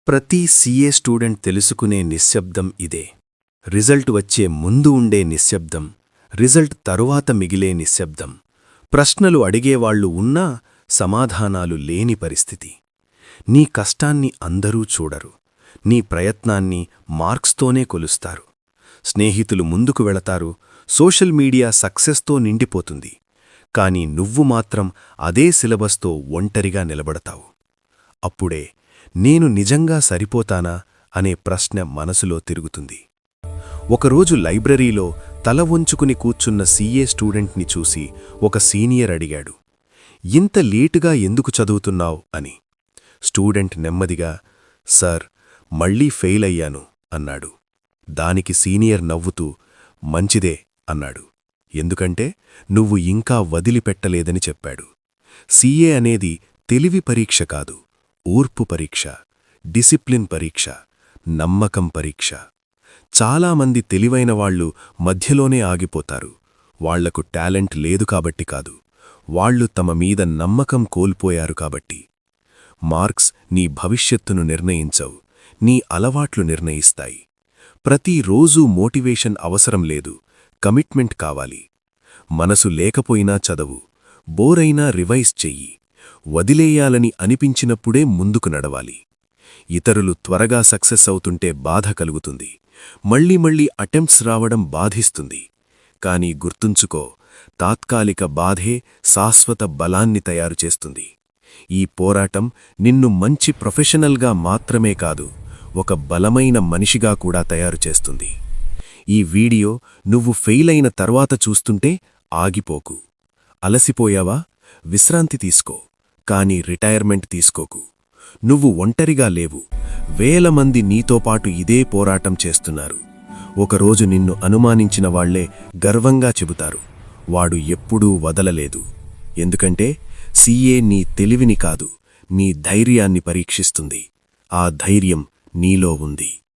ప్రతి CA student తెలుసుకునే నిశ్శబ్దం ఇదే. రిజల్ట్ వచ్చే ముందు ఉండే నిశ్శబ్దం, రిజల్ట్ తరువాత మిగిలే నిశ్శబ్దం. ప్రశ్నలు అడిగేవాళ్లు ఉన్నా సమాధానాలు లేని పరిస్థితి. నీ కష్టాన్ని అందరూ చూడరు, నీ ప్రయత్నాన్ని మార్క్స్తోనే కొలుస్తారు. స్నేహితులు ముందుకు వెళతారు, సోషల్ మీడియా సక్సెస్తో నిండిపోతుంది. కాని నువ్వు మాత్రం అదే సిలబస్తో ఒంటరిగా నిలబడతావు. అప్పుడే నేను నిజంగా సరిపోతానా అనే ప్రశ్న మనసులో తిరుగుతుంది. ఒకరోజు లైబ్రరీలో తల వంచుకుని కూర్చున్న సీఏ స్టూడెంట్ని చూసి ఒక సీనియర్ అడిగాడు, ఇంత లేటుగా ఎందుకు చదువుతున్నావ్ అని. స్టూడెంట్ నెమ్మదిగా, సార్, మళ్లీ ఫెయిల్ అయ్యాను అన్నాడు. దానికి సీనియర్ నవ్వుతూ, మంచిదే అన్నాడు. ఎందుకంటే నువ్వు ఇంకా వదిలిపెట్టలేదని చెప్పాడు. సీఏ అనేది తెలివి పరీక్ష కాదు, ఓర్పు పరీక్ష, డిసిప్లిన్ పరీక్ష, నమ్మకం పరీక్ష. చాలామంది తెలివైనవాళ్లు మధ్యలోనే ఆగిపోతారు. వాళ్లకు టాలెంట్ లేదు కాబట్టి కాదు, వాళ్లు తమ మీద నమ్మకం కోల్పోయారు కాబట్టి. మార్క్స్ నీ భవిష్యత్తును నిర్ణయించవు, నీ అలవాట్లు నిర్ణయిస్తాయి. ప్రతిరోజూ మోటివేషన్ అవసరం లేదు, కమిట్మెంట్ కావాలి. మనసు లేకపోయినా చదవు, బోరైనా రివైజ్ చెయ్యి. వదిలేయాలని అనిపించినప్పుడే ముందుకు నడవాలి. ఇతరులు త్వరగా సక్సెస్ అవుతుంటే బాధ కలుగుతుంది, మళ్లీ అటెంప్ట్స్ రావడం బాధిస్తుంది. కాని గుర్తుంచుకో, తాత్కాలిక బాధే శాశ్వత బలాన్ని తయారుచేస్తుంది. ఈ పోరాటం నిన్ను మంచి ప్రొఫెషనల్గా మాత్రమే కాదు, ఒక బలమైన మనిషిగా కూడా తయారుచేస్తుంది. ఈ వీడియో నువ్వు ఫెయిల్ అయిన తర్వాత చూస్తుంటే ఆగిపోకు. అలసిపోయావా? విశ్రాంతి తీసుకో, కాని రిటైర్మెంట్ తీసుకోకు. నువ్వు ఒంటరిగా లేవు, వేల మంది నీతో పాటు ఇదే పోరాటం చేస్తున్నారు. ఒకరోజు నిన్ను అనుమానించిన వాళ్లే గర్వంగా చెబుతారు, వాడు ఎప్పుడూ వదలలేదు. ఎందుకంటే సీఏ నీ తెలివిని కాదు, నీ ధైర్యాన్ని పరీక్షిస్తుంది. ఆ ధైర్యం నీలో ఉంది.